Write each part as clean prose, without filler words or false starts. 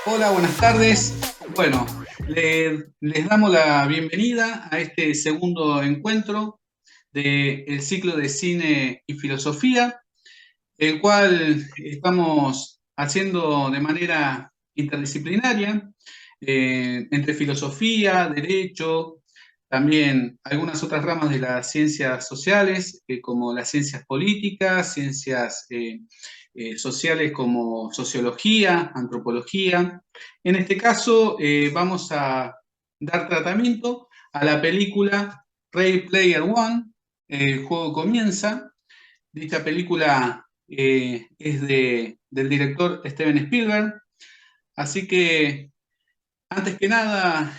Hola, buenas tardes. Bueno, les damos la bienvenida a este segundo encuentro del ciclo de cine y filosofía, el cual estamos haciendo de manera interdisciplinaria, entre filosofía, derecho, también algunas otras ramas de las ciencias sociales, como las ciencias políticas, ciencias sociales como sociología, antropología. En este caso, vamos a dar tratamiento a la película Ready Player One, el juego comienza. Dicha película es del director Steven Spielberg, así que antes que nada,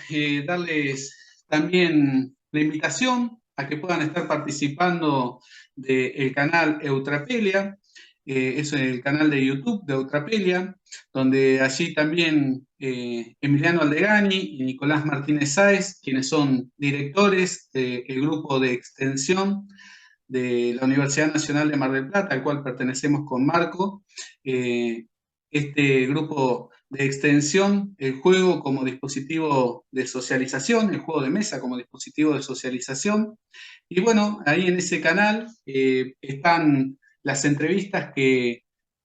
darles también la invitación a que puedan estar participando del canal Eutrapelia, es el canal de YouTube de Eutrapelia, donde allí también Emiliano Aldegani y Nicolás Martínez Sáez, quienes son directores del grupo de extensión de la Universidad Nacional de Mar del Plata, al cual pertenecemos con Marco. Este grupo de extensión, el juego como dispositivo de socialización, el juego de mesa como dispositivo de socialización. Y bueno, ahí en ese canal están las entrevistas que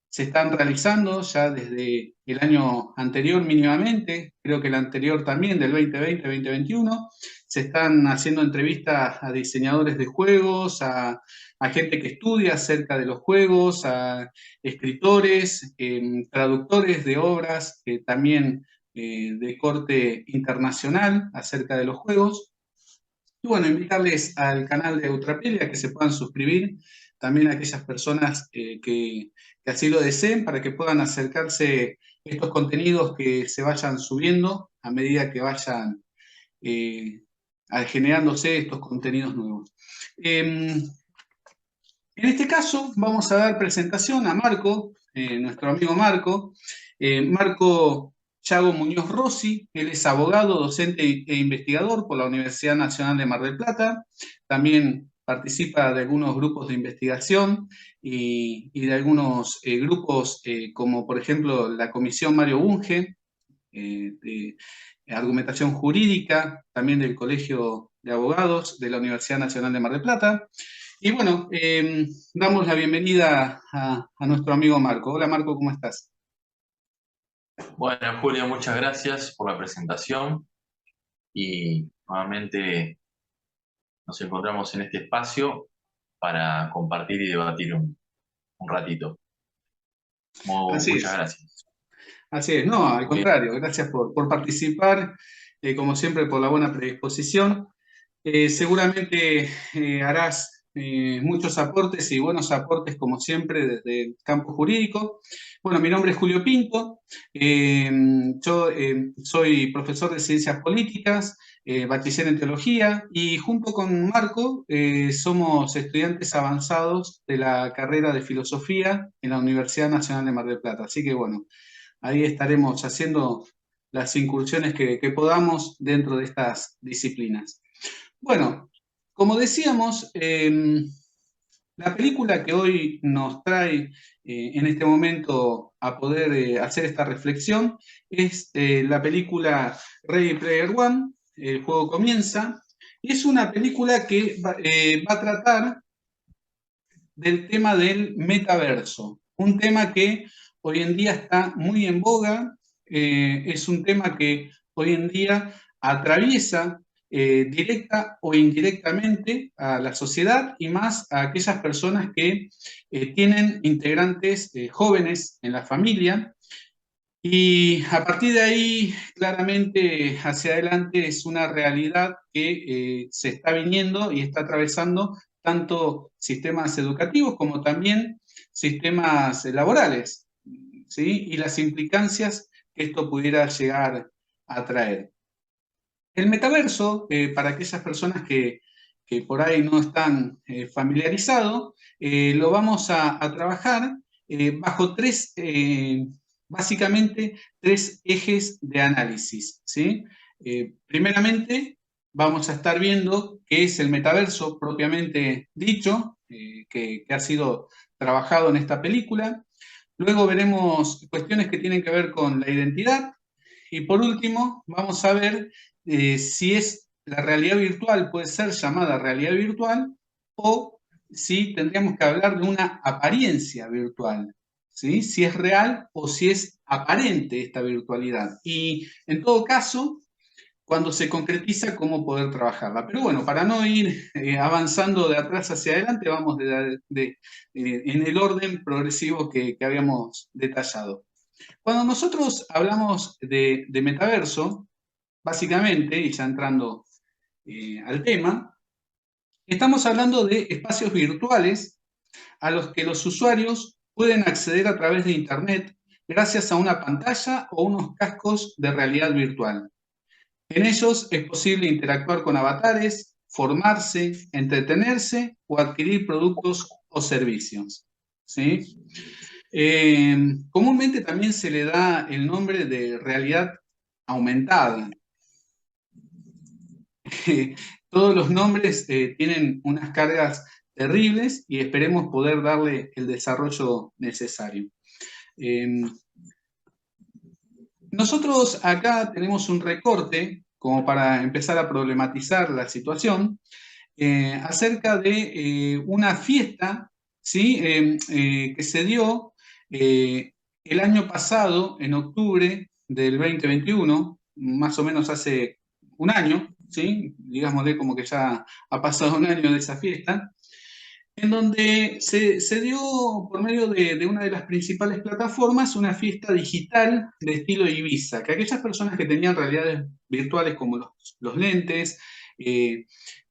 se están realizando ya desde el año anterior mínimamente, creo que el anterior también, del 2020-2021, se están haciendo entrevistas a diseñadores de juegos, a gente que estudia acerca de los juegos, a escritores, traductores de obras, también de corte internacional acerca de los juegos. Y bueno, invitarles al canal de Eutrapelia que se puedan suscribir, también a aquellas personas que así lo deseen, para que puedan acercarse estos contenidos que se vayan subiendo a medida que vayan eh, generándose estos contenidos nuevos. En este caso vamos a dar presentación a Marco, nuestro amigo Marco. Marco Chago Muñoz Rossi, él es abogado, docente e investigador por la Universidad Nacional de Mar del Plata. También participa de algunos grupos de investigación y de algunos grupos como por ejemplo la Comisión Mario Bunge, de argumentación jurídica, también del Colegio de Abogados de la Universidad Nacional de Mar del Plata. Y bueno, damos la bienvenida a nuestro amigo Marco. Hola Marco, ¿cómo estás? Bueno, Julio, muchas gracias por la presentación y nuevamente nos encontramos en este espacio para compartir y debatir un ratito. Así Muchas es, gracias. así es. No, al Muy contrario, gracias por participar, como siempre por la buena predisposición. Seguramente harás muchos aportes y buenos aportes, como siempre, desde el campo jurídico. Bueno, mi nombre es Julio Pinto, eh, yo soy profesor de Ciencias Políticas, bachiller en Teología, y junto con Marco somos estudiantes avanzados de la carrera de Filosofía en la Universidad Nacional de Mar del Plata. Así que bueno, ahí estaremos haciendo las incursiones que podamos dentro de estas disciplinas. Bueno, como decíamos, la película que hoy nos trae en este momento a poder hacer esta reflexión es la película Ready Player One, el juego comienza, y es una película que va a tratar del tema del metaverso, un tema que hoy en día está muy en boga, es un tema que hoy en día atraviesa directa o indirectamente a la sociedad y más a aquellas personas que tienen integrantes jóvenes en la familia. Y a partir de ahí, claramente hacia adelante es una realidad que se está viniendo y está atravesando tanto sistemas educativos como también sistemas laborales, ¿sí? Y las implicancias que esto pudiera llegar a traer. El metaverso, para aquellas personas que por ahí no están familiarizados, lo vamos a trabajar bajo básicamente tres ejes de análisis, ¿sí? Primeramente, vamos a estar viendo qué es el metaverso propiamente dicho, que ha sido trabajado en esta película. Luego veremos cuestiones que tienen que ver con la identidad, Y por último, vamos a ver si es la realidad virtual, puede ser llamada realidad virtual, o si tendríamos que hablar de una apariencia virtual, ¿sí? Si es real o si es aparente esta virtualidad. Y en todo caso, cuando se concretiza, cómo poder trabajarla. Pero bueno, para no ir avanzando de atrás hacia adelante, vamos en el orden progresivo que habíamos detallado. Cuando nosotros hablamos de metaverso, básicamente, y ya entrando al tema, estamos hablando de espacios virtuales a los que los usuarios pueden acceder a través de Internet gracias a una pantalla o unos cascos de realidad virtual. En ellos es posible interactuar con avatares, formarse, entretenerse o adquirir productos o servicios, ¿sí? Comúnmente también se le da el nombre de realidad aumentada. Todos los nombres tienen unas cargas terribles y esperemos poder darle el desarrollo necesario. Nosotros acá tenemos un recorte como para empezar a problematizar la situación acerca de una fiesta, ¿sí? Que se dio el año pasado, en octubre del 2021, más o menos hace un año, ¿sí? Digámosle como que ya ha pasado un año de esa fiesta, en donde se dio por medio de una de las principales plataformas una fiesta digital de estilo Ibiza, que aquellas personas que tenían realidades virtuales como los lentes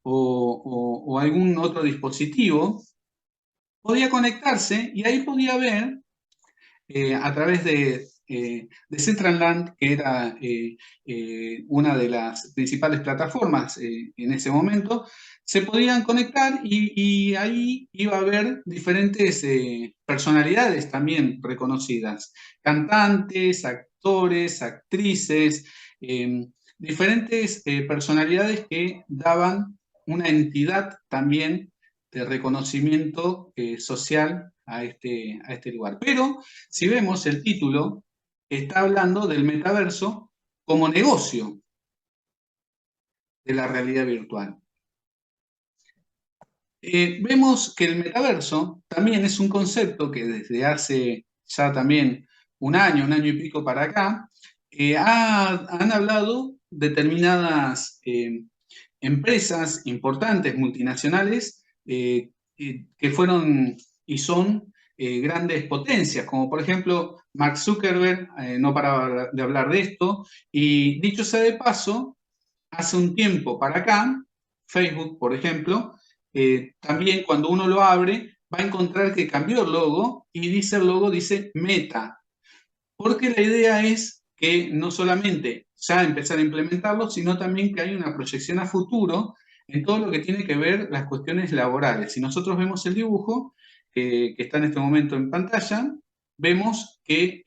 o algún otro dispositivo, podía conectarse y ahí podía ver a través de Decentraland, que era una de las principales plataformas en ese momento, se podían conectar y ahí iba a haber diferentes personalidades también reconocidas, cantantes, actores, actrices, diferentes personalidades que daban una entidad también de reconocimiento social a este lugar. Pero si vemos el título, está hablando del metaverso como negocio de la realidad virtual. Vemos que el metaverso también es un concepto que desde hace ya también un año y pico para acá, han hablado determinadas empresas importantes, multinacionales, que fueron y son grandes potencias, como por ejemplo Mark Zuckerberg, no paraba de hablar de esto, y dicho sea de paso, hace un tiempo para acá, Facebook, por ejemplo, también cuando uno lo abre, va a encontrar que cambió el logo y dice el logo, dice Meta, porque la idea es que no solamente ya empezar a implementarlo, sino también que hay una proyección a futuro en todo lo que tiene que ver las cuestiones laborales. Si nosotros vemos el dibujo que está en este momento en pantalla, vemos que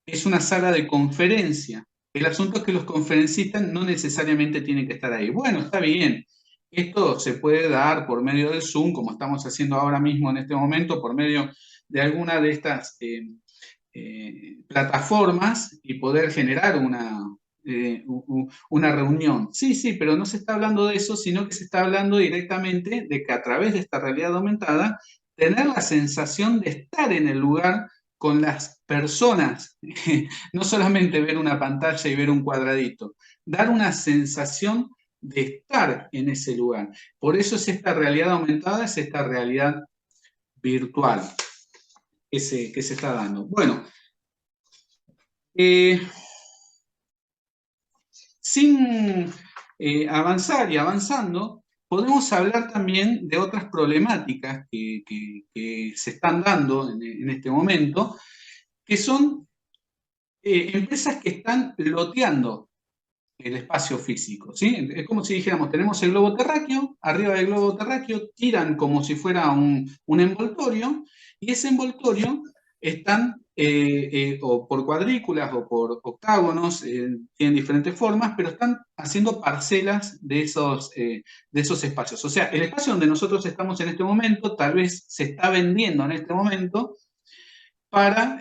es una sala de conferencia. El asunto es que los conferencistas no necesariamente tienen que estar ahí. Bueno, está bien. Esto se puede dar por medio de Zoom, como estamos haciendo ahora mismo en este momento, por medio de alguna de estas plataformas y poder generar una reunión. Sí, sí, pero no se está hablando de eso, sino que se está hablando directamente de que a través de esta realidad aumentada, tener la sensación de estar en el lugar con las personas, no solamente ver una pantalla y ver un cuadradito, dar una sensación de estar en ese lugar. Por eso es esta realidad aumentada, es esta realidad virtual que se está dando. Bueno, sin avanzar y avanzando, podemos hablar también de otras problemáticas que se están dando en este momento, que son empresas que están loteando el espacio físico, ¿sí? Es como si dijéramos, tenemos el globo terráqueo, arriba del globo terráqueo tiran como si fuera un envoltorio, y ese envoltorio están o por cuadrículas o por octágonos, tienen diferentes formas, pero están haciendo parcelas de esos espacios. O sea, el espacio donde nosotros estamos en este momento tal vez se está vendiendo en este momento para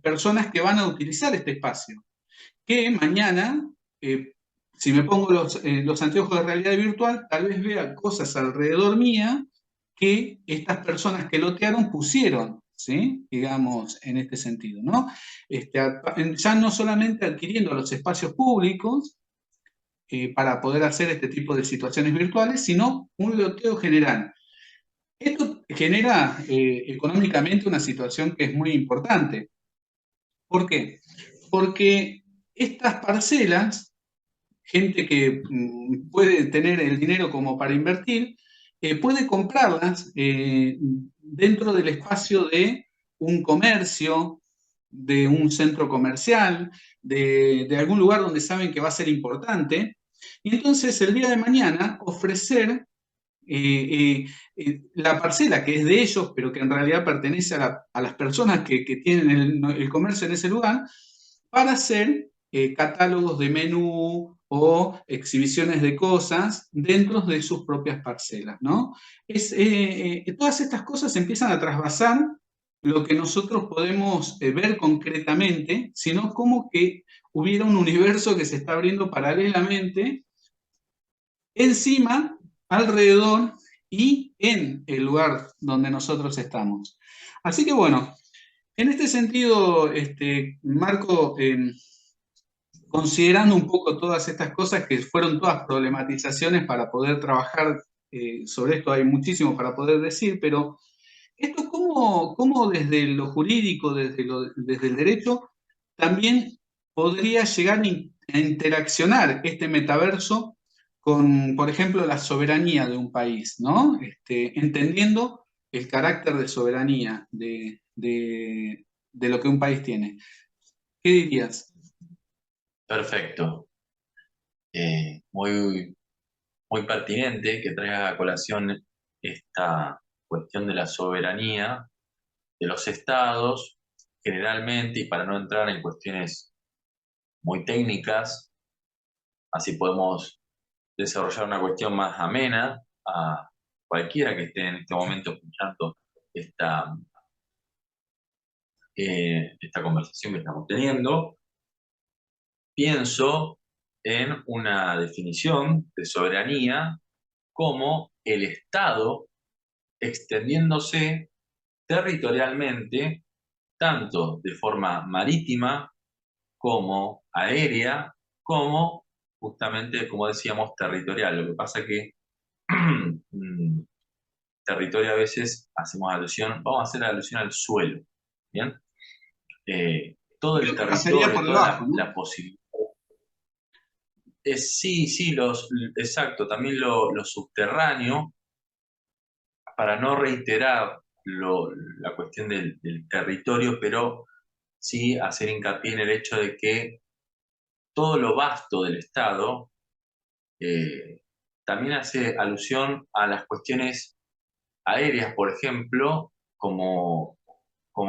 personas que van a utilizar este espacio. que mañana, si me pongo los anteojos de realidad virtual, tal vez vea cosas alrededor mía que estas personas que lotearon pusieron, ¿sí? Digamos, en este sentido, ¿no? Ya no solamente adquiriendo los espacios públicos para poder hacer este tipo de situaciones virtuales, sino un loteo general. Esto genera económicamente una situación que es muy importante. ¿Por qué? Porque estas parcelas, gente que puede tener el dinero como para invertir, puede comprarlas dentro del espacio de un comercio, de un centro comercial, de algún lugar donde saben que va a ser importante, y entonces el día de mañana ofrecer la parcela que es de ellos, pero que en realidad pertenece a las personas que tienen el comercio en ese lugar, para hacer catálogos de menú o exhibiciones de cosas dentro de sus propias parcelas, ¿no? Todas estas cosas empiezan a trasvasar lo que nosotros podemos ver concretamente, sino como que hubiera un universo que se está abriendo paralelamente encima, alrededor y en el lugar donde nosotros estamos. Así que bueno, en este sentido, Marco, considerando un poco todas estas cosas que fueron todas problematizaciones para poder trabajar sobre esto, hay muchísimo para poder decir, pero esto cómo desde lo jurídico, desde el derecho, también podría llegar a interaccionar este metaverso con, por ejemplo, la soberanía de un país, ¿no? Entendiendo el carácter de soberanía de lo que un país tiene. ¿Qué dirías? Perfecto. Muy, muy pertinente que traiga a colación esta cuestión de la soberanía de los estados, generalmente, y para no entrar en cuestiones muy técnicas, así podemos desarrollar una cuestión más amena a cualquiera que esté en este momento escuchando esta, esta conversación que estamos teniendo. Pienso en una definición de soberanía como el Estado extendiéndose territorialmente, tanto de forma marítima como aérea, como justamente, como decíamos, territorial. Lo que pasa que territorio a veces hacemos alusión, vamos a hacer alusión al suelo, ¿bien? Todo el Creo que pasaría territorio, por toda debajo, ¿no? la posibilidad. Sí, sí, exacto, también lo subterráneo, para no reiterar la cuestión del territorio, pero sí hacer hincapié en el hecho de que todo lo vasto del Estado también hace alusión a las cuestiones aéreas, por ejemplo, como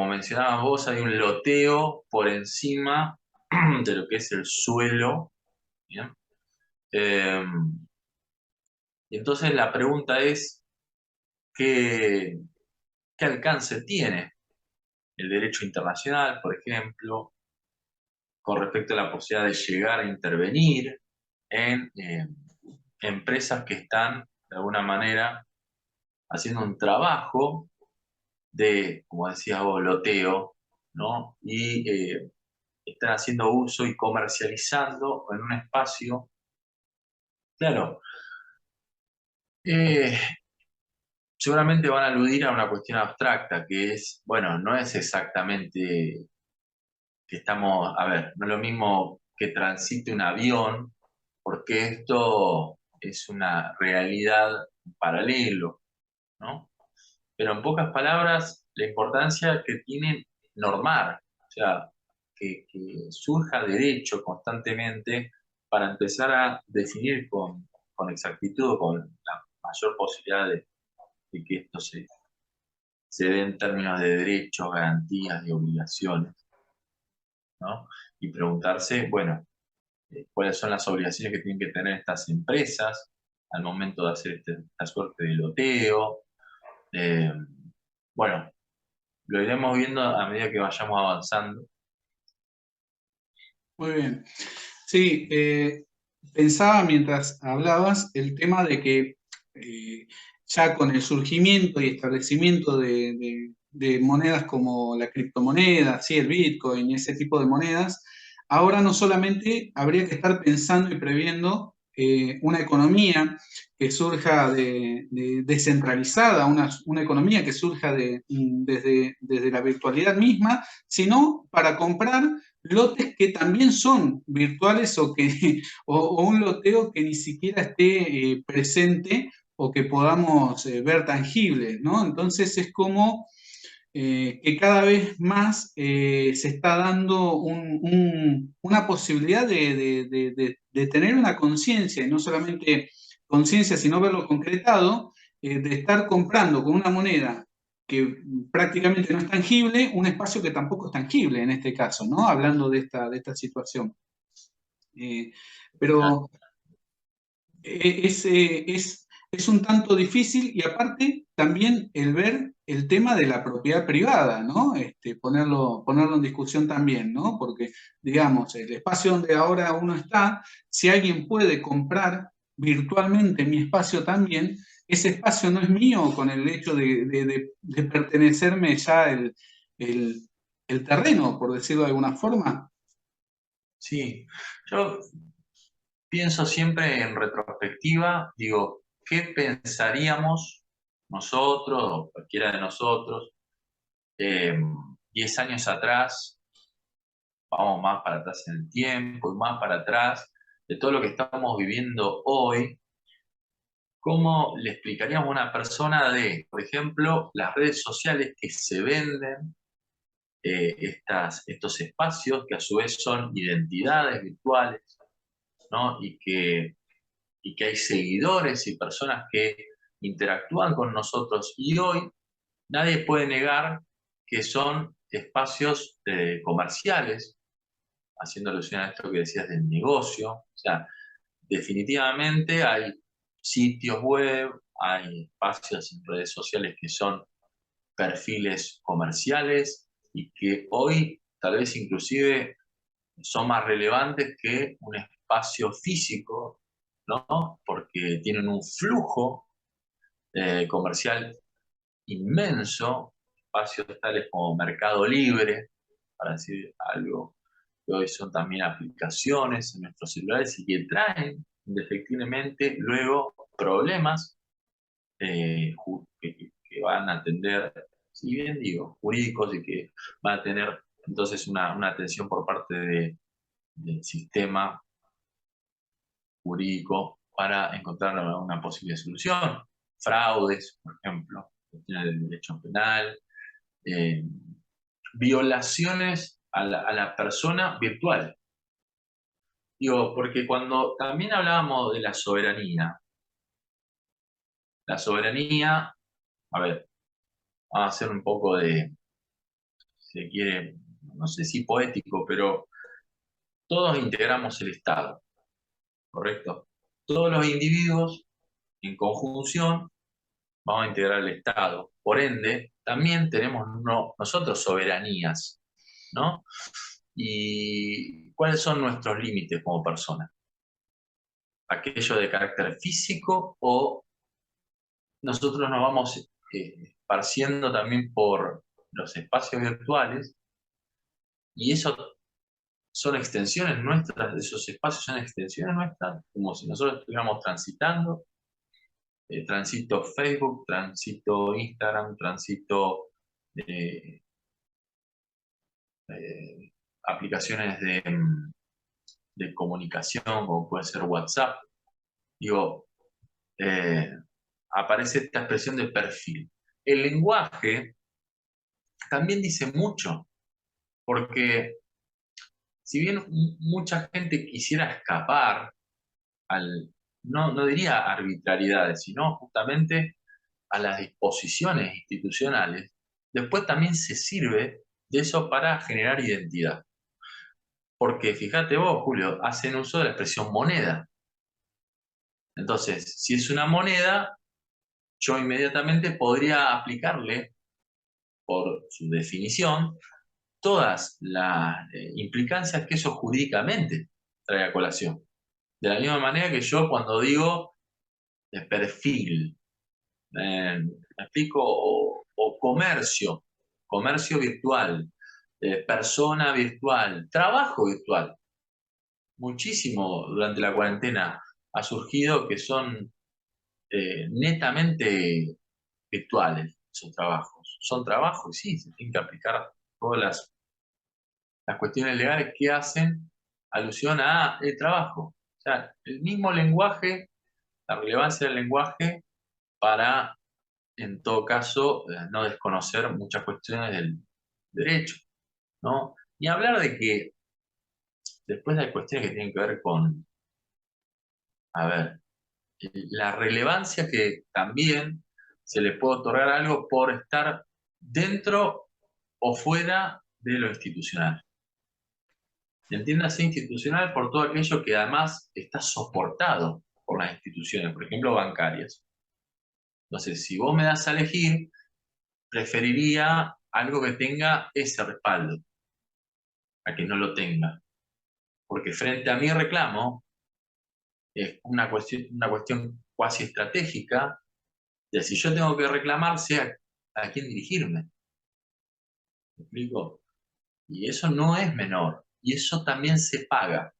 mencionabas vos, hay un loteo por encima de lo que es el suelo, ¿bien? Eh, y entonces la pregunta es, ¿qué, qué alcance tiene el derecho internacional, por ejemplo, con respecto a la posibilidad de llegar a intervenir en empresas que están, de alguna manera, haciendo un trabajo de, como decías vos, loteo, ¿no? Y están haciendo uso y comercializando en un espacio, claro, eh, seguramente van a aludir a una cuestión abstracta, que es, bueno, no es exactamente que estamos, a ver, no es lo mismo que transite un avión, porque esto es una realidad en paralelo, ¿no? Pero en pocas palabras, la importancia que tiene normar, o sea, que surja derecho constantemente para empezar a definir con exactitud, con la mayor posibilidad de que esto se dé en términos de derechos, garantías y obligaciones, ¿no? Y preguntarse, bueno, cuáles son las obligaciones que tienen que tener estas empresas al momento de hacer esta suerte de loteo. Eh, bueno, lo iremos viendo a medida que vayamos avanzando. Muy bien. Sí, pensaba mientras hablabas el tema de que ya con el surgimiento y establecimiento de monedas como la criptomoneda, sí, el Bitcoin y ese tipo de monedas, ahora no solamente habría que estar pensando y previendo una economía que surja descentralizada, una economía que surja desde la virtualidad misma, sino para comprar lotes que también son virtuales o un loteo que ni siquiera esté presente o que podamos ver tangible, ¿no? Entonces es como que cada vez más se está dando una posibilidad de tener una conciencia, y no solamente conciencia, sino verlo concretado, de estar comprando con una moneda que prácticamente no es tangible, un espacio que tampoco es tangible en este caso, ¿no? Hablando de esta situación. Eh, pero es un tanto difícil y aparte también el ver el tema de la propiedad privada, ¿no? Ponerlo en discusión también, ¿no? Porque, digamos, el espacio donde ahora uno está, si alguien puede comprar virtualmente mi espacio también, ese espacio no es mío con el hecho de pertenecerme ya el, el terreno, por decirlo de alguna forma. Sí, yo pienso siempre en retrospectiva, digo, ¿qué pensaríamos nosotros o cualquiera de nosotros eh, 10 años atrás? Vamos más para atrás en el tiempo y más para atrás de todo lo que estamos viviendo hoy. ¿Cómo le explicaríamos a una persona de, por ejemplo, las redes sociales que se venden, estos espacios que a su vez son identidades virtuales, ¿no? Y que hay seguidores y personas que interactúan con nosotros y hoy nadie puede negar que son espacios comerciales, haciendo alusión a esto que decías del negocio. O sea, definitivamente hay sitios web, hay espacios en redes sociales que son perfiles comerciales y que hoy tal vez inclusive son más relevantes que un espacio físico, ¿no? Porque tienen un flujo comercial inmenso, espacios tales como Mercado Libre, para decir algo, que hoy son también aplicaciones en nuestros celulares y que traen indefectiblemente luego problemas que van a atender, si bien digo, jurídicos y que van a tener entonces una atención por parte del sistema jurídico para encontrar una posible solución. Fraudes, por ejemplo, cuestiones del derecho penal, eh, violaciones a la persona virtual. Digo, porque cuando también hablábamos de la soberanía, a ver, vamos a hacer un poco de, si se quiere, no sé si poético, pero todos integramos el Estado, ¿correcto? Todos los individuos en conjunción vamos a integrar el Estado. Por ende, también tenemos nosotros soberanías, ¿no? ¿Y cuáles son nuestros límites como personas? ¿Aquello de carácter físico o nosotros nos vamos esparciendo también por los espacios virtuales y eso son extensiones nuestras, esos espacios son extensiones nuestras, como si nosotros estuviéramos transitando, transito Facebook, transito Instagram, transito eh, aplicaciones de comunicación, como puede ser WhatsApp. Digo, eh, aparece esta expresión de perfil. El lenguaje también dice mucho, porque si bien mucha gente quisiera escapar no diría arbitrariedades, sino justamente a las disposiciones institucionales, después también se sirve de eso para generar identidad. Porque fíjate vos, Julio, hacen uso de la expresión moneda. Entonces, si es una moneda, yo inmediatamente podría aplicarle, por su definición, todas las implicancias que eso jurídicamente trae a colación. De la misma manera que yo cuando digo perfil, ¿me explico? O comercio, comercio virtual, persona virtual, trabajo virtual. Muchísimo durante la cuarentena ha surgido que son netamente virtuales esos trabajos. Son trabajos y sí, se tienen que aplicar todas las cuestiones legales que hacen alusión a el trabajo. O sea, el mismo lenguaje, la relevancia del lenguaje para, en todo caso, no desconocer muchas cuestiones del derecho, ¿no? Y hablar de que después hay cuestiones que tienen que ver con, a ver, la relevancia que también se le puede otorgar a algo por estar dentro o fuera de lo institucional. Entiéndase institucional por todo aquello que además está soportado por las instituciones, por ejemplo, bancarias. Entonces, si vos me das a elegir, preferiría algo que tenga ese respaldo, a que no lo tenga. Porque frente a mi reclamo, es una cuestión cuasi estratégica de si yo tengo que reclamar, sé a quién dirigirme. ¿Me explico? Y eso no es menor. Y eso también se paga.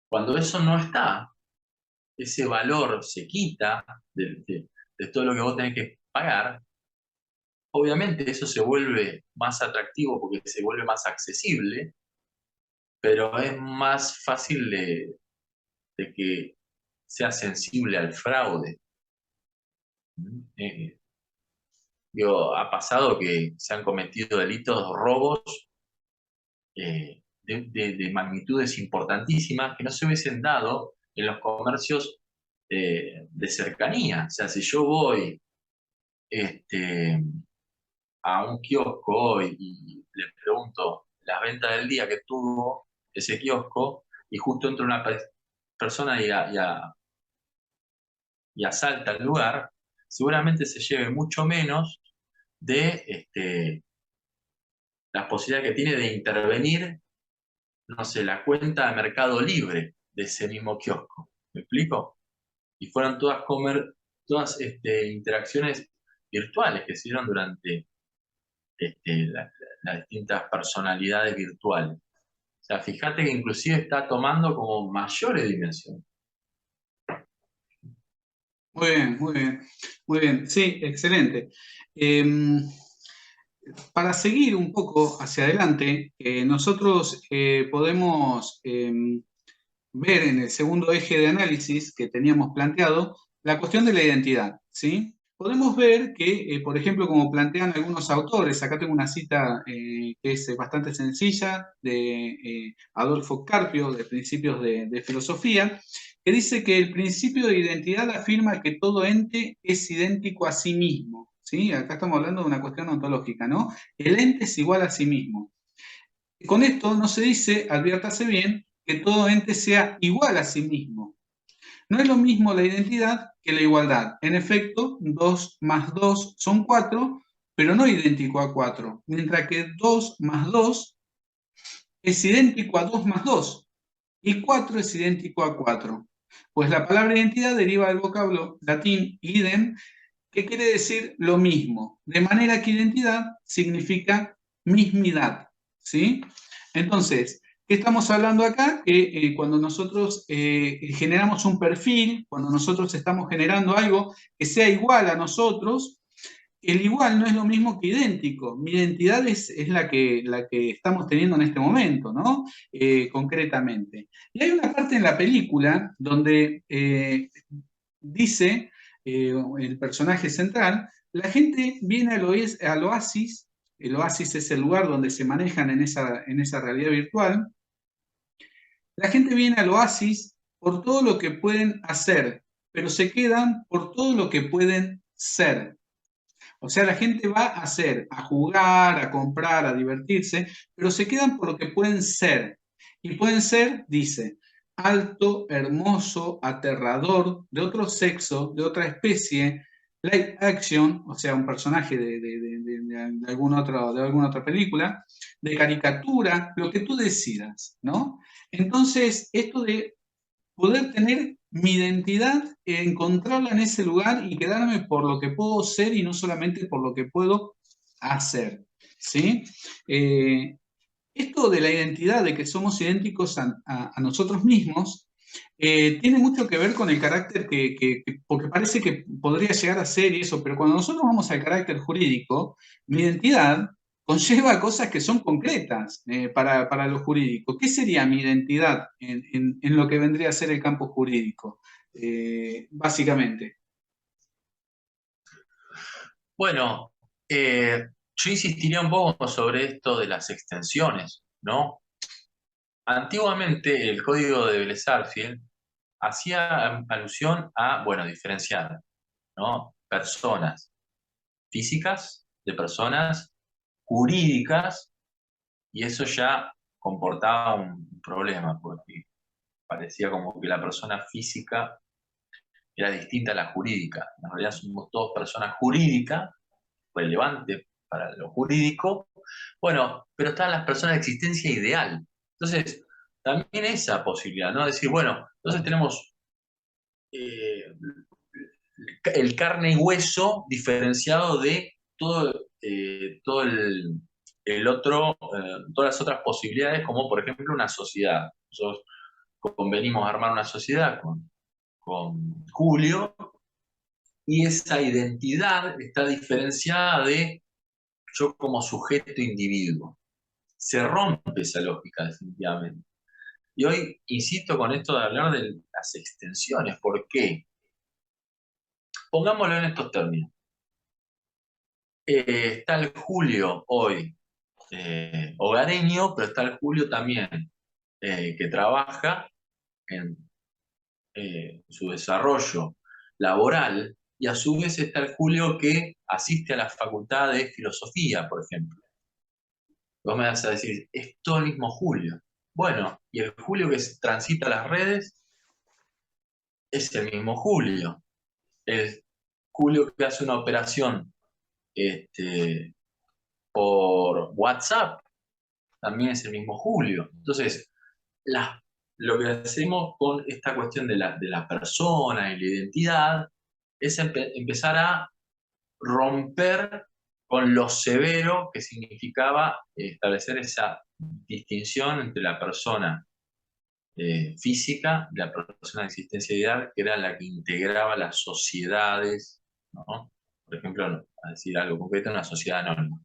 Cuando eso no está, ese valor se quita de todo lo que vos tenés que pagar, obviamente eso se vuelve más atractivo porque se vuelve más accesible, pero es más fácil de que sea sensible al fraude. Eh, Digo, ha pasado que se han cometido delitos, robos de magnitudes importantísimas que no se hubiesen dado en los comercios de cercanía. O sea, si yo voy este, a un kiosco hoy y le pregunto las ventas del día que tuvo ese kiosco y justo entra una persona y asalta el lugar, seguramente se lleve mucho menos de las posibilidades que tiene de intervenir, no sé, la cuenta de Mercado Libre de ese mismo kiosco. ¿Me explico? Y fueron todas interacciones virtuales que se dieron durante las distintas personalidades virtuales. O sea, fíjate que inclusive está tomando como mayores dimensiones. Muy bien, muy bien, muy bien. Sí, excelente. Em, para seguir un poco hacia adelante, nosotros podemos ver en el segundo eje de análisis que teníamos planteado la cuestión de la identidad, ¿sí? Podemos ver que, por ejemplo, como plantean algunos autores, acá tengo una cita que es bastante sencilla de Adolfo Carpio, de Principios de Filosofía, que dice que el principio de identidad afirma que todo ente es idéntico a sí mismo, ¿sí? Acá estamos hablando de una cuestión ontológica, ¿no? El ente es igual a sí mismo. Con esto no se dice, adviértase bien, que todo ente sea igual a sí mismo. No es lo mismo la identidad que la igualdad. En efecto, 2 más 2 son 4, pero no idéntico a 4, mientras que 2 más 2 es idéntico a 2 más 2 y 4 es idéntico a 4. Pues la palabra identidad deriva del vocablo latín idem, que quiere decir lo mismo, de manera que identidad significa mismidad, ¿sí? Entonces, ¿qué estamos hablando acá? Que cuando nosotros generamos un perfil, cuando nosotros estamos generando algo que sea igual a nosotros, el igual no es lo mismo que idéntico. Mi identidad es la que estamos teniendo en este momento, ¿no? Concretamente. Y hay una parte en la película donde dice el personaje central, la gente viene al oasis, el oasis es el lugar donde se manejan en esa realidad virtual, la gente viene al oasis por todo lo que pueden hacer, pero se quedan por todo lo que pueden ser. O sea, la gente va a hacer, a jugar, a comprar, a divertirse, pero se quedan por lo que pueden ser. Y pueden ser, dice, alto, hermoso, aterrador, de otro sexo, de otra especie, live action, o sea, un personaje de alguna otra película, de caricatura, lo que tú decidas, ¿no? Entonces, esto de poder tener mi identidad, encontrarla en ese lugar y quedarme por lo que puedo ser y no solamente por lo que puedo hacer, ¿sí? Eh, Esto de la identidad, de que somos idénticos a nosotros mismos, tiene mucho que ver con el carácter porque parece que podría llegar a ser eso, pero cuando nosotros vamos al carácter jurídico, mi identidad conlleva cosas que son concretas para lo jurídico. ¿Qué sería mi identidad en lo que vendría a ser el campo jurídico? Básicamente. Bueno, yo insistiría un poco sobre esto de las extensiones, ¿no? Antiguamente el código de Bellezarfield hacía alusión a, bueno, diferenciar, ¿no? Personas físicas de personas jurídicas, y eso ya comportaba un problema, porque parecía como que la persona física era distinta a la jurídica. En realidad somos todos personas jurídicas, relevantes para lo jurídico. Bueno, pero están las personas de existencia ideal. Entonces, también esa posibilidad, ¿no? Decir, bueno, entonces tenemos eh, el carne y hueso diferenciado de todo el otro, todas las otras posibilidades, como por ejemplo una sociedad. Nosotros convenimos a armar una sociedad con Julio, y esa identidad está diferenciada de yo como sujeto individuo. Se rompe esa lógica definitivamente. Y hoy insisto con esto de hablar de las extensiones. ¿Por qué? Pongámoslo en estos términos. Está el Julio hoy hogareño, pero está el Julio también que trabaja en su desarrollo laboral, y a su vez está el Julio que asiste a la facultad de filosofía, por ejemplo. Vos me vas a decir, es todo el mismo Julio. Bueno, y el Julio que transita las redes es el mismo Julio. El Julio que hace una operación este, por WhatsApp también es el mismo Julio. Entonces, la- lo que hacemos con esta cuestión de la persona y la identidad es empezar a romper con lo severo que significaba establecer esa distinción entre la persona física y la persona de existencia ideal, que era la que integraba las sociedades, ¿no? Por ejemplo, a decir algo concreto, una sociedad anónima,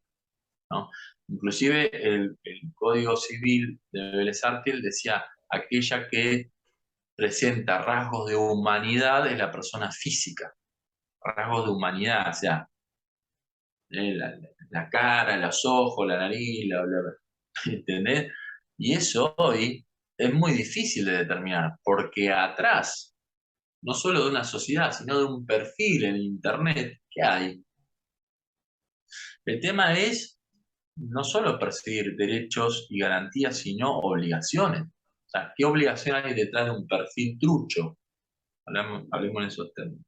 ¿no? Inclusive el Código Civil de Vélez Arfiel decía aquella que presenta rasgos de humanidad es la persona física, rasgos de humanidad, o sea, la cara, los ojos, la nariz, ¿entendés? Y eso hoy es muy difícil de determinar, porque atrás, no solo de una sociedad, sino de un perfil en Internet, ¿qué hay? El tema es no solo perseguir derechos y garantías, sino obligaciones. O sea, ¿qué obligación hay detrás de un perfil trucho? Hablemos en esos términos,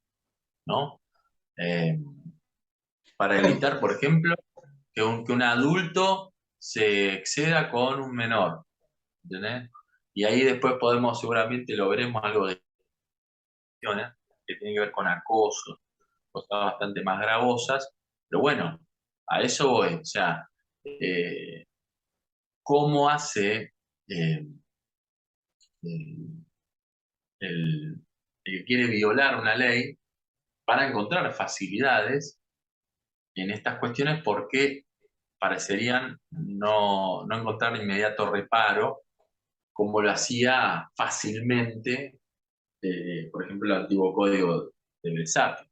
¿no? Eh, para Claro, evitar, por ejemplo, que un adulto se exceda con un menor, ¿entendés? Y ahí después podemos, seguramente lo veremos, algo de cuestiones que tiene que ver con acoso, cosas bastante más gravosas, pero bueno, a eso voy, o sea, eh, ¿cómo hace eh, el, el que quiere violar una ley para encontrar facilidades en estas cuestiones porque parecerían no encontrar inmediato reparo como lo hacía fácilmente, por ejemplo, el antiguo código de Versace?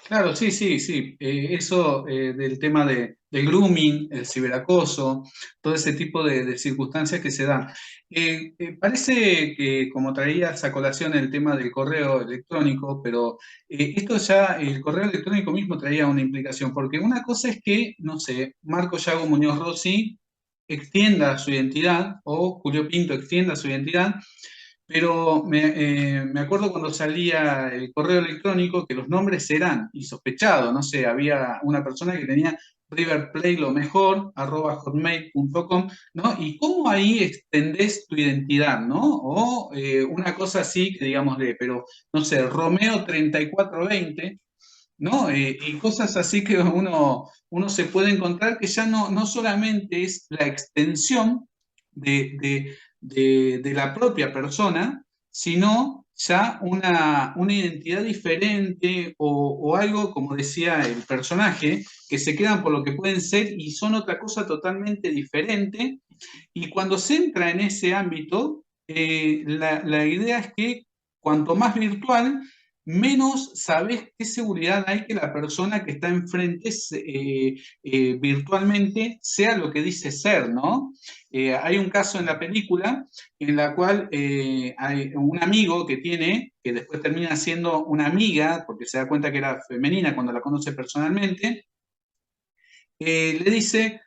claro, sí, sí, sí. Eso del tema del grooming, el ciberacoso, todo ese tipo de circunstancias que se dan. Parece que, como traías a colación el tema del correo electrónico, pero esto ya, el correo electrónico mismo traía una implicación, porque una cosa es que, no sé, Marco Yago Muñoz Rossi extienda su identidad, o Julio Pinto extienda su identidad, pero me acuerdo cuando salía el correo electrónico que los nombres eran insospechados, no sé, había una persona que tenía River Plate lo mejor, @hotmail.com, ¿no? Y cómo ahí extendés tu identidad, ¿no? O una cosa así que digamos de, pero no sé, Romeo 3420, ¿no? Y cosas así que uno se puede encontrar que ya no solamente es la extensión de la propia persona, sino ya una identidad diferente o algo, como decía el personaje, que se quedan por lo que pueden ser y son otra cosa totalmente diferente. Y cuando se entra en ese ámbito, la idea es que cuanto más virtual, menos sabes qué seguridad hay que la persona que está enfrente virtualmente sea lo que dice ser, ¿no? Hay un caso en la película en la cual hay un amigo que tiene, que después termina siendo una amiga, porque se da cuenta que era femenina cuando la conoce personalmente, le dice,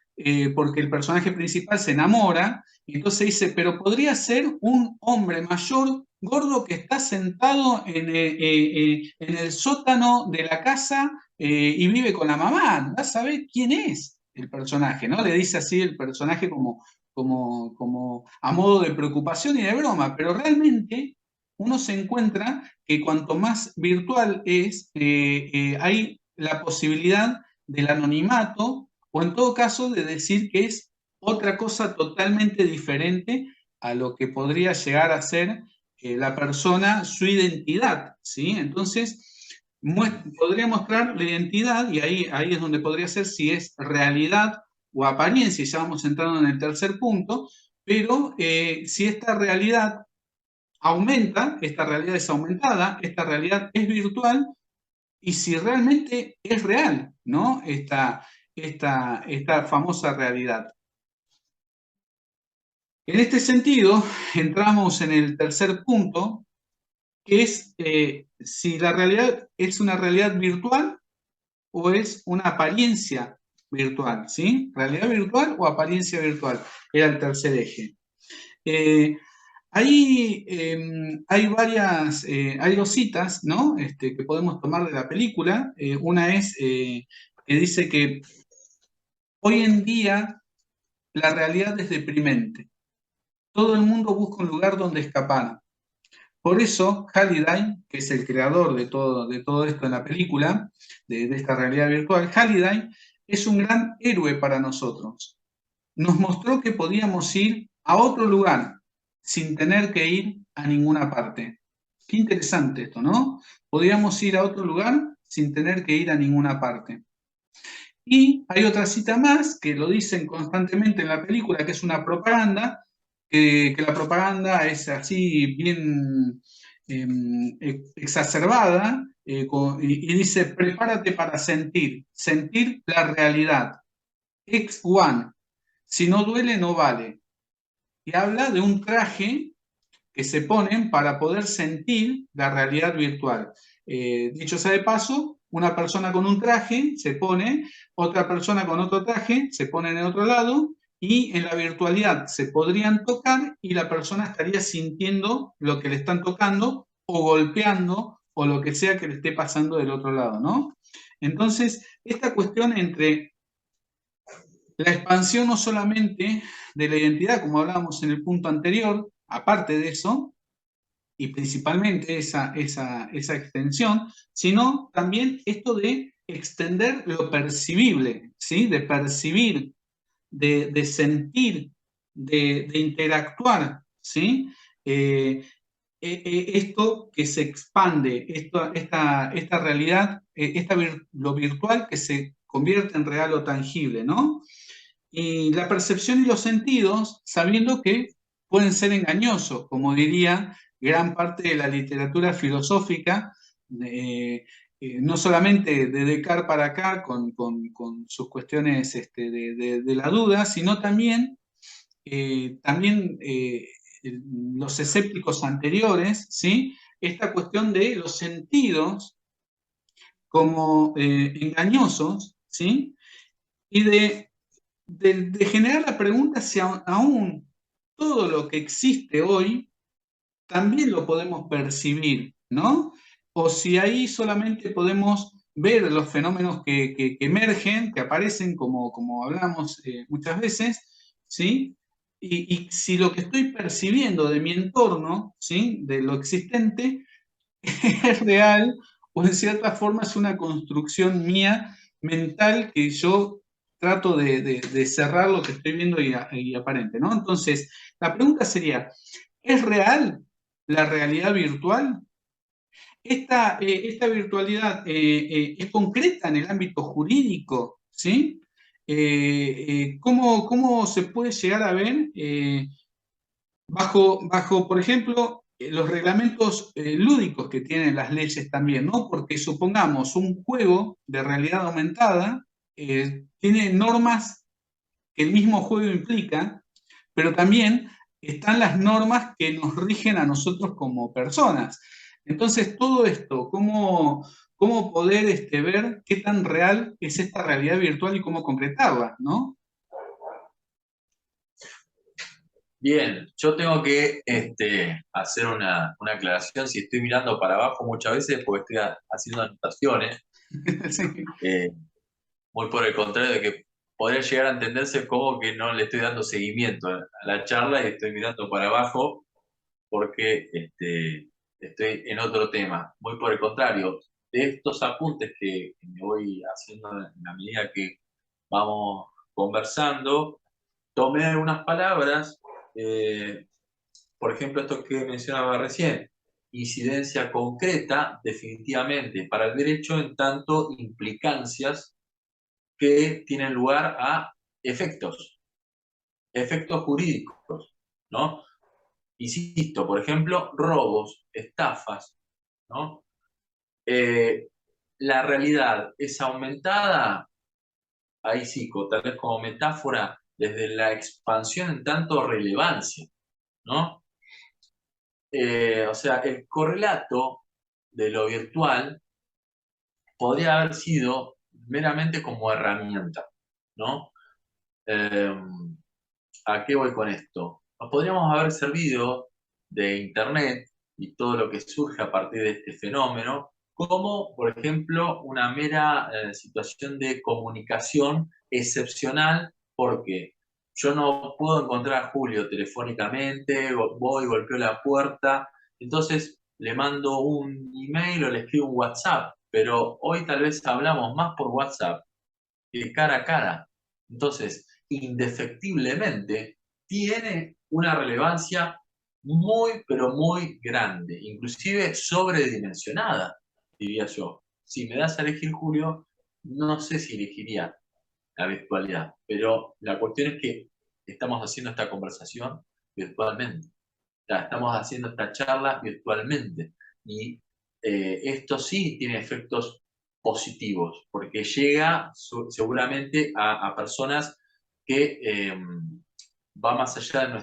porque el personaje principal se enamora, y entonces dice, pero podría ser un hombre mayor, gordo, que está sentado en el sótano de la casa y vive con la mamá. ¿Vas a ver quién es el personaje? ¿No? Le dice así el personaje como a modo de preocupación y de broma, pero realmente uno se encuentra que cuanto más virtual es, hay la posibilidad del anonimato o en todo caso de decir que es otra cosa totalmente diferente a lo que podría llegar a ser la persona, su identidad, ¿sí? Entonces, podría mostrar la identidad y ahí es donde podría ser si es realidad o apariencia, y ya vamos entrando en el tercer punto, pero si esta realidad aumenta, esta realidad es aumentada, esta realidad es virtual, y si realmente es real, ¿no? Esta famosa realidad. En este sentido, entramos en el tercer punto, que es si la realidad es una realidad virtual o es una apariencia virtual, ¿sí? Realidad virtual o apariencia virtual, era el tercer eje. Eh, Ahí hay hay dos citas, ¿no? Que podemos tomar de la película. Una es que dice que hoy en día la realidad es deprimente. Todo el mundo busca un lugar donde escapar. Por eso, Halliday, que es el creador de todo esto en la película, de esta realidad virtual, Halliday es un gran héroe para nosotros. Nos mostró que podíamos ir a otro lugar sin tener que ir a ninguna parte. Qué interesante esto, ¿no? Podíamos ir a otro lugar sin tener que ir a ninguna parte. Y hay otra cita más que lo dicen constantemente en la película, que es una propaganda, que la propaganda es así bien exacerbada, y dice, prepárate para sentir la realidad. X1, si no duele, no vale. Y habla de un traje que se ponen para poder sentir la realidad virtual. Dicho sea de paso, una persona con un traje se pone, otra persona con otro traje se pone en el otro lado y en la virtualidad se podrían tocar y la persona estaría sintiendo lo que le están tocando o golpeando o lo que sea que le esté pasando del otro lado, ¿no? Entonces, esta cuestión entre la expansión no solamente de la identidad, como hablábamos en el punto anterior, aparte de eso, y principalmente esa extensión, sino también esto de extender lo percibible, ¿sí? De percibir, de sentir, de interactuar, ¿sí? Esto que se expande, esta realidad, lo virtual que se convierte en real o tangible, ¿no? Y la percepción y los sentidos, sabiendo que pueden ser engañosos, como diría gran parte de la literatura filosófica, no solamente de Descartes para acá, con sus cuestiones de la duda, sino también los escépticos anteriores, ¿sí? Esta cuestión de los sentidos como engañosos, ¿sí? Y de generar la pregunta si aún todo lo que existe hoy también lo podemos percibir, ¿no? O si ahí solamente podemos ver los fenómenos que emergen, que aparecen, como hablamos muchas veces, ¿sí? Y si lo que estoy percibiendo de mi entorno, ¿sí? De lo existente, es real o en cierta forma es una construcción mía mental que yo trato de cerrar lo que estoy viendo y aparente, ¿no? Entonces, la pregunta sería, ¿es real la realidad virtual? Esta virtualidad es concreta en el ámbito jurídico, ¿sí? ¿Cómo se puede llegar a ver por ejemplo, los reglamentos lúdicos que tienen las leyes también, ¿no? Porque supongamos un juego de realidad aumentada tiene normas que el mismo juego implica, pero también están las normas que nos rigen a nosotros como personas. Entonces, todo esto, ¿cómo poder ver qué tan real es esta realidad virtual y cómo concretarla, ¿no? Bien, yo tengo que hacer una aclaración. Si estoy mirando para abajo muchas veces porque estoy haciendo anotaciones, Sí. eh, muy por el contrario de que podría llegar a entenderse como que no le estoy dando seguimiento a la charla y estoy mirando para abajo porque estoy en otro tema. Muy por el contrario, de estos apuntes que me voy haciendo en la medida que vamos conversando, tomé algunas palabras, eh, por ejemplo, esto que mencionaba recién, incidencia concreta, definitivamente, para el derecho, en tanto implicancias que tienen lugar a efectos, efectos jurídicos, ¿no? Insisto, por ejemplo, robos, estafas, ¿no? Eh, la realidad es aumentada, ahí sí, tal vez como metáfora, desde la expansión en tanto relevancia, ¿no? O sea, el correlato de lo virtual podría haber sido meramente como herramienta, ¿no? Eh, ¿A qué voy con esto? Nos podríamos haber servido de Internet y todo lo que surge a partir de este fenómeno como, por ejemplo, una mera situación de comunicación excepcional, porque yo no puedo encontrar a Julio telefónicamente, voy, golpeo la puerta, entonces le mando un email o le escribo un WhatsApp, pero hoy tal vez hablamos más por WhatsApp cara a cara. Entonces, indefectiblemente, tiene una relevancia muy, pero muy grande, inclusive sobredimensionada, diría yo. Si me das a elegir, Julio, no sé si elegiría la virtualidad, pero la cuestión es que estamos haciendo esta conversación virtualmente. Ya, estamos haciendo esta charla virtualmente y esto sí tiene efectos positivos porque llega seguramente a personas que va más allá de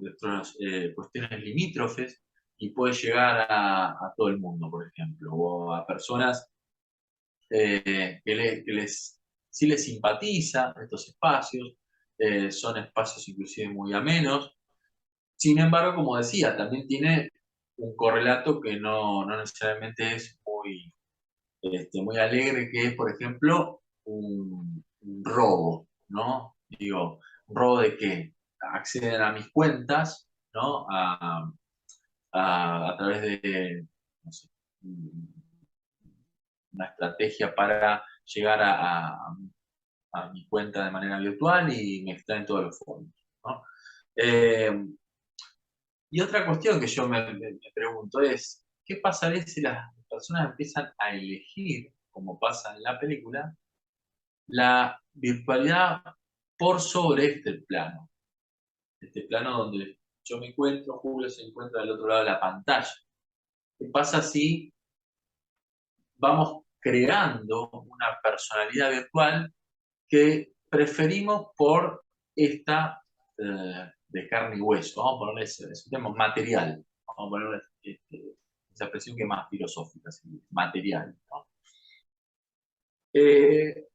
nuestras cuestiones limítrofes y puede llegar a todo el mundo, por ejemplo, o a personas sí les simpatiza estos espacios, son espacios inclusive muy amenos. Sin embargo, como decía, también tiene un correlato que no necesariamente es muy alegre, que es, por ejemplo, un robo, ¿no? Digo, ¿un robo de qué? Acceden a mis cuentas, ¿no? A través de, no sé, una estrategia para llegar a mi cuenta de manera virtual y me extraen todos los fondos, ¿no? Eh, Y otra cuestión que yo me pregunto es, ¿qué pasaría si las personas empiezan a elegir, como pasa en la película, la virtualidad por sobre este plano? Este plano donde yo me encuentro, Julio se encuentra del otro lado de la pantalla. ¿Qué pasa si vamos creando una personalidad virtual que preferimos por esta de carne y hueso? Vamos a ponerle ese tema material. Vamos a ponerle esa expresión que es más filosófica, así, material, ¿no? Eh,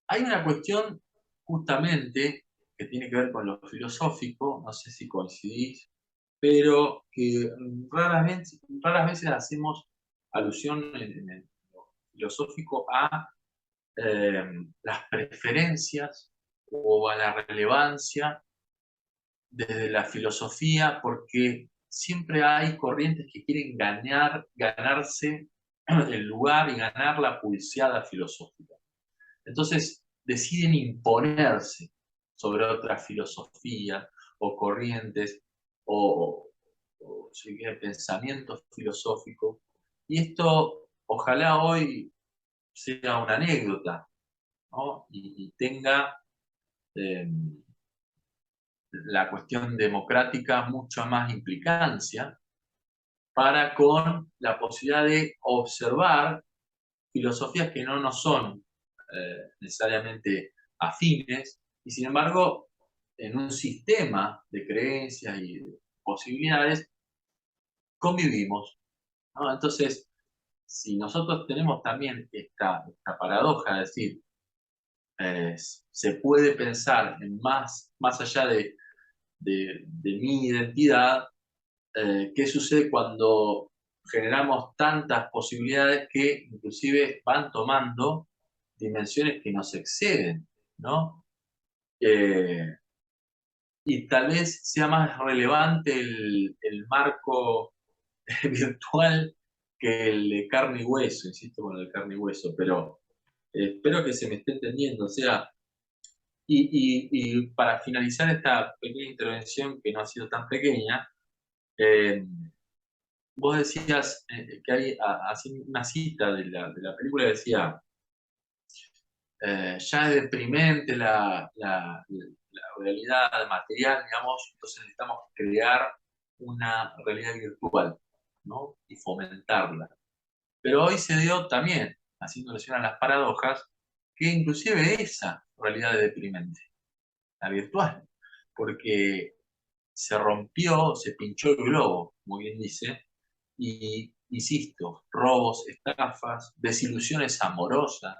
Hay una cuestión justamente que tiene que ver con lo filosófico, no sé si coincidís, pero que raras veces hacemos alusión en el filosófico a las preferencias o a la relevancia desde la filosofía, porque siempre hay corrientes que quieren ganarse el lugar y ganar la pulseada filosófica. Entonces deciden imponerse sobre otra filosofía o corrientes o si quiere, pensamientos filosóficos. Y esto ojalá hoy sea una anécdota, ¿no? Y tenga eh, la cuestión democrática mucha más implicancia para con la posibilidad de observar filosofías que no nos son necesariamente afines, y sin embargo, en un sistema de creencias y de posibilidades, convivimos, ¿no? Entonces, si nosotros tenemos también esta paradoja, es decir, se puede pensar en más allá de mi identidad, qué sucede cuando generamos tantas posibilidades que inclusive van tomando dimensiones que nos exceden, ¿no? Y tal vez sea más relevante el marco virtual que el de carne y hueso, insisto con el de carne y hueso, pero espero que se me esté entendiendo. O sea, y para finalizar esta pequeña intervención que no ha sido tan pequeña, eh, vos decías que hay así una cita de la película, decía, ya es deprimente la realidad material, digamos, entonces necesitamos crear una realidad virtual, ¿no? Y fomentarla. Pero hoy se dio también, haciendo alusión a las paradojas, que inclusive esa realidad es deprimente, la virtual, porque se rompió, se pinchó el globo, como bien dice, y, insisto, robos, estafas, desilusiones amorosas,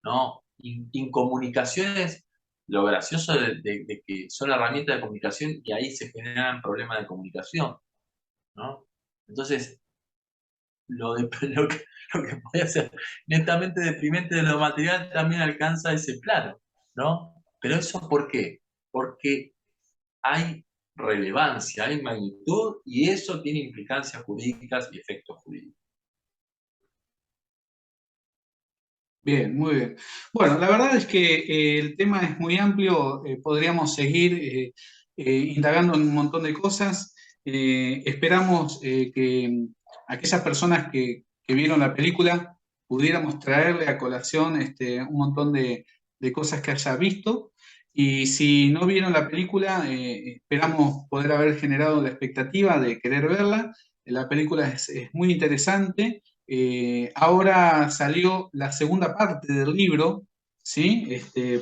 ¿no? Incomunicaciones, lo gracioso de que son herramientas de comunicación y ahí se generan problemas de comunicación, ¿no? Entonces, lo que puede ser netamente deprimente de lo material también alcanza ese plano, ¿no? Pero eso ¿por qué? Porque hay relevancia, hay magnitud y eso tiene implicancias jurídicas y efectos jurídicos. Bien, muy bien. Bueno, la verdad es que el tema es muy amplio, podríamos seguir indagando en un montón de cosas. Esperamos que aquellas personas que vieron la película pudiéramos traerle a colación un montón de cosas que haya visto. Y si no vieron la película, esperamos poder haber generado la expectativa de querer verla. La película es muy interesante. Ahora salió la segunda parte del libro, ¿sí?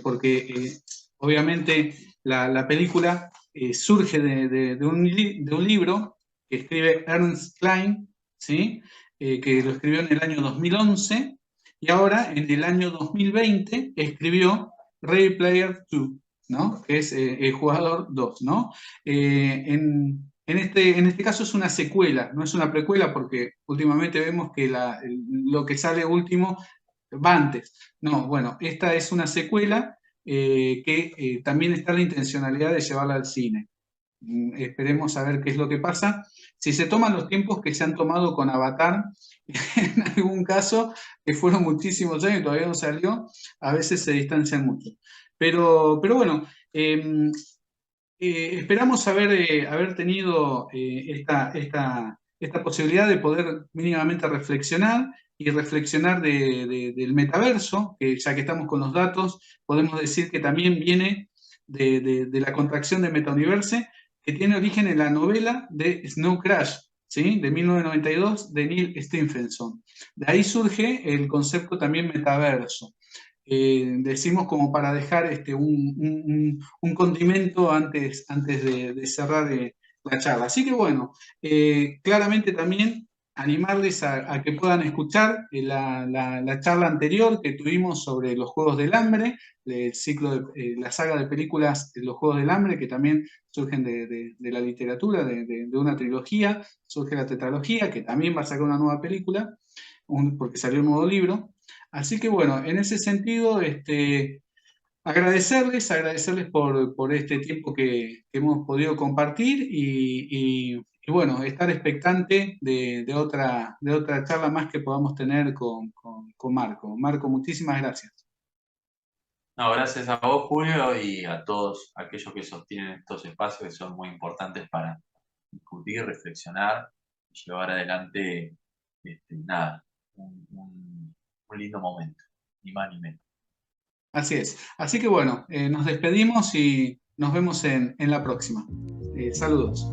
Porque obviamente la película surge de un libro que escribe Ernest Klein, ¿sí? Que lo escribió en el año 2011 y ahora en el año 2020 escribió Ready Player 2, ¿no? Que es el jugador 2, ¿no? En este caso es una secuela, no es una precuela porque últimamente vemos que lo que sale último va antes. No, bueno, esta es una secuela que también está la intencionalidad de llevarla al cine. Esperemos a ver qué es lo que pasa. Si se toman los tiempos que se han tomado con Avatar, en algún caso, que fueron muchísimos años y todavía no salió, a veces se distancian mucho. Pero bueno, esperamos haber tenido esta posibilidad de poder mínimamente reflexionar y reflexionar del metaverso, que ya que estamos con los datos, podemos decir que también viene de la contracción de Metauniverse, que tiene origen en la novela de Snow Crash, ¿sí? De 1992, de Neil Stephenson. De ahí surge el concepto también metaverso. Decimos como para dejar un condimento antes de cerrar la charla. Así que bueno, claramente también animarles a que puedan escuchar la charla anterior que tuvimos sobre los Juegos del Hambre, el ciclo la saga de películas Los Juegos del Hambre, que también surgen de la literatura, de una trilogía, surge la tetralogía, que también va a sacar una nueva película, porque salió un nuevo libro. Así que bueno, en ese sentido, agradecerles por este tiempo que hemos podido compartir y bueno, estar expectante de otra charla más que podamos tener con Marco. Marco, muchísimas gracias. No, gracias a vos, Julio, y a todos aquellos que sostienen estos espacios que son muy importantes para discutir, reflexionar y llevar adelante, nada, un lindo momento, ni más ni menos. Así es. Así que bueno, nos despedimos y nos vemos en la próxima. Saludos.